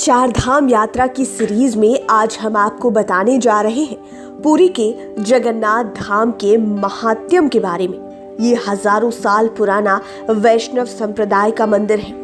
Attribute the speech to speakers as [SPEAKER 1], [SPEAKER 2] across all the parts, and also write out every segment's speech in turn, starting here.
[SPEAKER 1] चार धाम यात्रा की सीरीज में आज हम आपको बताने जा रहे हैं पुरी के जगन्नाथ धाम के महात्म्य के बारे में। ये हजारों साल पुराना वैष्णव संप्रदाय का मंदिर है।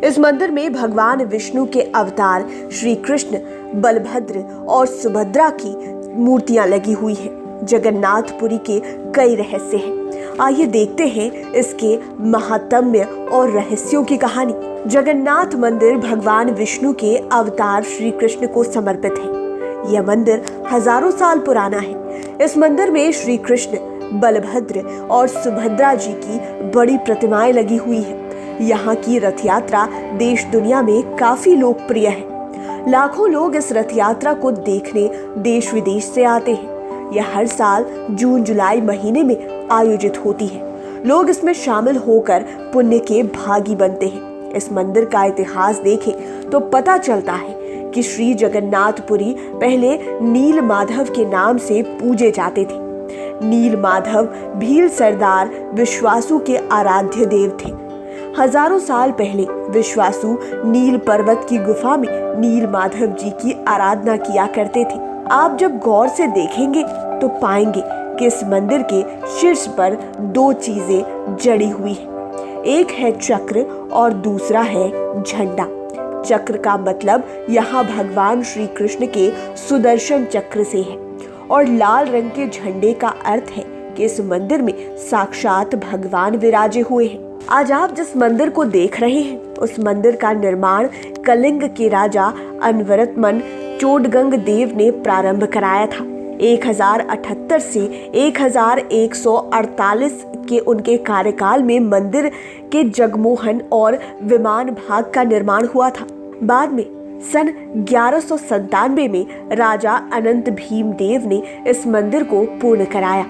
[SPEAKER 1] इस मंदिर में भगवान विष्णु के अवतार श्री कृष्ण, बलभद्र और सुभद्रा की मूर्तियां लगी हुई हैं। जगन्नाथपुरी के कई रहस्य हैं। आइए देखते हैं इसके महात्म्य और रहस्यों की कहानी। जगन्नाथ मंदिर भगवान विष्णु के अवतार श्री कृष्ण को समर्पित है। यह मंदिर हजारों साल पुराना है। इस मंदिर में श्री कृष्ण, बलभद्र और सुभद्रा जी की बड़ी प्रतिमाएं लगी हुई है। यहाँ की रथ यात्रा देश दुनिया में काफी लोकप्रिय है। लाखों लोग इस रथ यात्रा को देखने देश विदेश से आते हैं। यह हर साल जून जुलाई महीने में आयोजित होती है। लोग इसमें शामिल होकर पुण्य के भागी बनते हैं। इस मंदिर का इतिहास देखें तो पता चलता है कि श्री जगन्नाथपुरी पहले नील माधव के नाम से पूजे जाते थे। नील माधव भील सरदार विश्वासु के आराध्य देव थे। हजारों साल पहले विश्वासु नील पर्वत की गुफा में नील माधव जी की आराधना किया करते थे। आप जब गौर से देखेंगे तो पाएंगे कि इस मंदिर के शीर्ष पर दो चीजें जड़ी हुई हैं। एक है चक्र और दूसरा है झंडा। चक्र का मतलब यहाँ भगवान श्री कृष्ण के सुदर्शन चक्र से है और लाल रंग के झंडे का अर्थ है कि इस मंदिर में साक्षात भगवान विराजे हुए हैं। आज आप जिस मंदिर को देख रहे हैं उस मंदिर का निर्माण कलिंग के राजा अनवरतमन चोडगंग देव ने प्रारंभ कराया था। 1078 से 1148 के उनके कार्यकाल में मंदिर के जगमोहन और विमान भाग का निर्माण हुआ था। बाद में सन 1197 में राजा अनंत भीम देव ने इस मंदिर को पूर्ण कराया,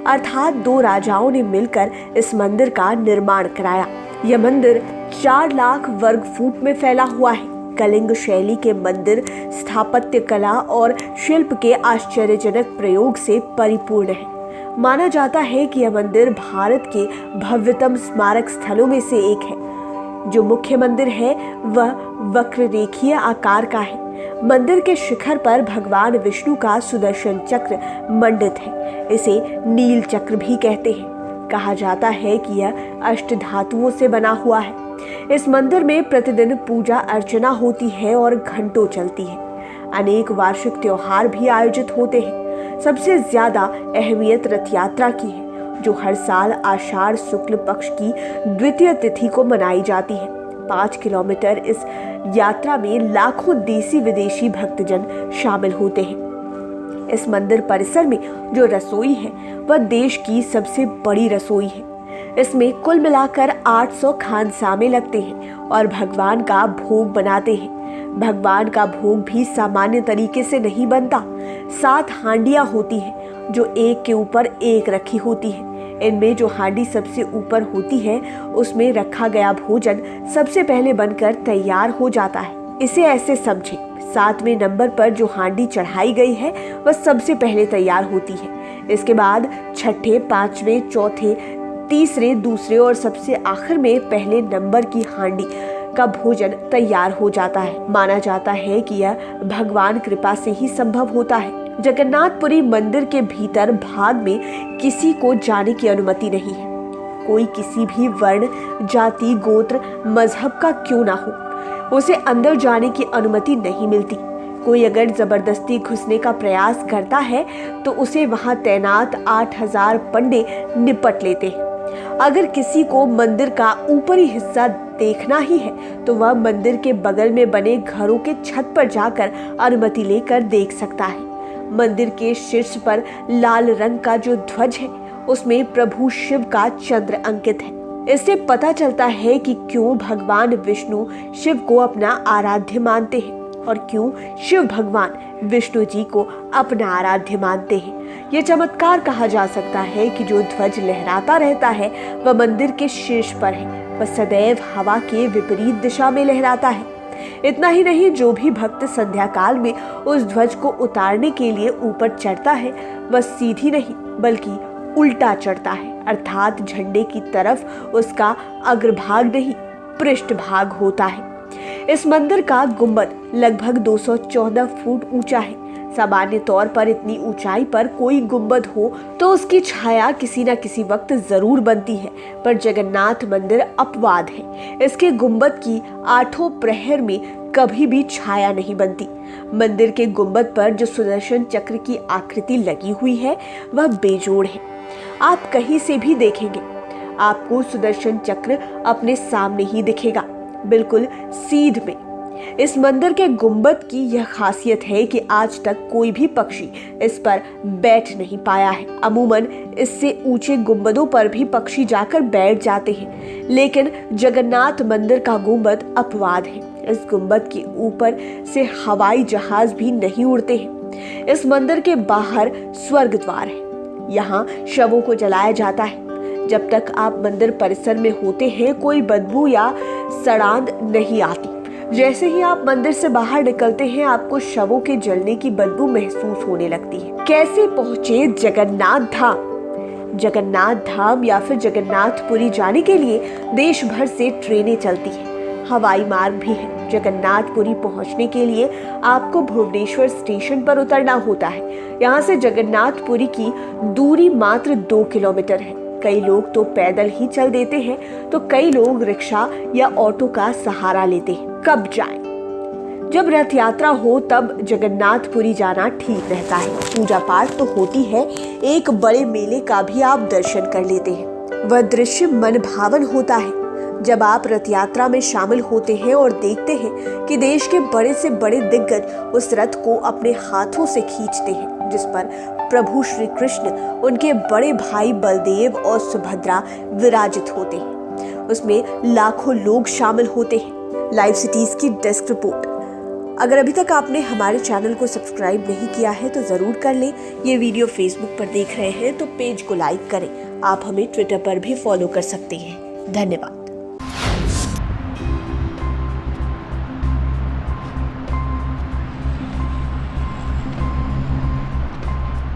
[SPEAKER 1] अर्थात दो राजाओं ने मिलकर इस मंदिर का निर्माण कराया। यह मंदिर 4 लाख वर्ग फुट में फैला हुआ है। कलिंग शैली के मंदिर स्थापत्य कला और शिल्प के आश्चर्यजनक प्रयोग से परिपूर्ण है। माना जाता है कि यह मंदिर भारत के भव्यतम स्मारक स्थलों में से एक है। जो मुख्य मंदिर है वह वक्ररेखीय आकार का है। मंदिर के शिखर पर भगवान विष्णु का सुदर्शन चक्र मंडित है। इसे नील चक्र भी कहते हैं। कहा जाता है कि यह अष्ट धातुओं से बना हुआ है। इस मंदिर में प्रतिदिन पूजा अर्चना होती है और घंटों चलती है। अनेक वार्षिक त्योहार भी आयोजित होते हैं। सबसे ज्यादा अहमियत रथ यात्रा की है, जो हर साल आषाढ़ शुक्ल पक्ष की द्वितीय तिथि को मनाई जाती है। 5 किलोमीटर इस यात्रा में लाखों देशी विदेशी भक्तजन शामिल होते हैं। इस मंदिर परिसर में जो रसोई है वह देश की सबसे बड़ी रसोई है। इसमें कुल मिलाकर 800 खानसामे लगते हैं और भगवान का भोग बनाते हैं। भगवान का भोग भी सामान्य तरीके से नहीं बनता। 7 हांडियां होती हैं जो एक के ऊपर एक रखी होती है। इनमें जो हांडी सबसे ऊपर होती है उसमें रखा गया भोजन सबसे पहले बनकर तैयार हो जाता है। इसे ऐसे समझें, 7वें नंबर पर जो हांडी चढ़ाई गई है वह सबसे पहले तैयार होती है। इसके बाद छठे, 5वें, चौथे, तीसरे, दूसरे और सबसे आखिर में पहले नंबर की हांडी का भोजन तैयार हो जाता है। माना जाता है कि यह भगवान कृपा से ही संभव होता है। जगन्नाथपुरी मंदिर के भीतर भाग में किसी को जाने की अनुमति नहीं है। कोई किसी भी वर्ण, जाति, गोत्र, मजहब का क्यों ना हो, उसे अंदर जाने की अनुमति नहीं मिलती। कोई अगर जबरदस्ती घुसने का प्रयास करता है तो उसे वहां तैनात 8000 पंडे निपट लेते हैं। अगर किसी को मंदिर का ऊपरी हिस्सा देखना ही है तो वह मंदिर के बगल में बने घरों के छत पर जाकर अनुमति लेकर देख सकता है। मंदिर के शीर्ष पर लाल रंग का जो ध्वज है उसमें प्रभु शिव का चंद्र अंकित है। इससे पता चलता है कि क्यों भगवान विष्णु शिव को अपना आराध्य मानते हैं और क्यों शिव भगवान विष्णु जी को अपना आराध्य मानते हैं। ये चमत्कार कहा जा सकता है कि जो ध्वज लहराता रहता है वह मंदिर के शीर्ष पर है। वह सदैव हवा के विपरीत दिशा में लहराता है। इतना ही नहीं, जो भी भक्त संध्या काल में उस ध्वज को उतारने के लिए ऊपर चढ़ता है वह सीधी नहीं बल्कि उल्टा चढ़ता है, अर्थात झंडे की तरफ उसका अग्रभाग नहीं पृष्ठभाग होता है। इस मंदिर का गुंबद लगभग 214 फुट ऊंचा है। सामान्य तौर पर इतनी ऊंचाई पर कोई गुंबद हो तो उसकी छाया किसी न किसी वक्त जरूर बनती है, पर जगन्नाथ मंदिर अपवाद है। इसके गुंबद की 8 प्रहर में कभी भी छाया नहीं बनती। मंदिर के गुंबद पर जो सुदर्शन चक्र की आकृति लगी हुई है वह बेजोड़ है। आप कहीं से भी देखेंगे आपको सुदर्शन चक्र अपने सामने ही दिखेगा, बिल्कुल सीध में। इस मंदिर के गुंबद की यह खासियत है कि आज तक कोई भी पक्षी इस पर बैठ नहीं पाया है। अमूमन इससे ऊंचे गुंबदों पर भी पक्षी जाकर बैठ जाते हैं, लेकिन जगन्नाथ मंदिर का गुंबद अपवाद है। इस गुंबद के ऊपर से हवाई जहाज भी नहीं उड़ते हैं। इस मंदिर के बाहर स्वर्ग द्वार है, यहाँ शवों को जलाया जाता है। जब तक आप मंदिर परिसर में होते हैं कोई बदबू या सड़ांध नहीं आती। जैसे ही आप मंदिर से बाहर निकलते हैं आपको शवों के जलने की बदबू महसूस होने लगती है। कैसे पहुंचे जगन्नाथ धाम? जगन्नाथ धाम या फिर जगन्नाथपुरी जाने के लिए देश भर से ट्रेनें चलती हैं, हवाई मार्ग भी है। जगन्नाथपुरी पहुंचने के लिए आपको भुवनेश्वर स्टेशन पर उतरना होता है। यहाँ से जगन्नाथपुरी की दूरी मात्र 2 किलोमीटर है। कई लोग तो पैदल ही चल देते हैं तो कई लोग रिक्शा या ऑटो का सहारा लेते हैं। कब जाएं? जब रथ यात्रा हो तब जगन्नाथपुरी जाना ठीक रहता है। पूजा पाठ तो होती है, एक बड़े मेले का भी आप दर्शन कर लेते हैं। वह दृश्य मन भावन होता है जब आप रथ यात्रा में शामिल होते हैं और देखते हैं कि देश के बड़े से बड़े दिग्गज उस रथ को अपने हाथों से खींचते हैं, जिस पर प्रभु श्री कृष्ण, उनके बड़े भाई बलदेव और सुभद्रा विराजित होते हैं। उसमें लाखों लोग शामिल होते हैं। लाइव सिटीज की डेस्क रिपोर्ट। अगर अभी तक आपने हमारे चैनल को सब्सक्राइब नहीं किया है तो जरूर कर लें। ये वीडियो फेसबुक पर देख रहे हैं तो पेज को लाइक करें। आप हमें ट्विटर पर भी फॉलो कर सकते हैं। धन्यवाद।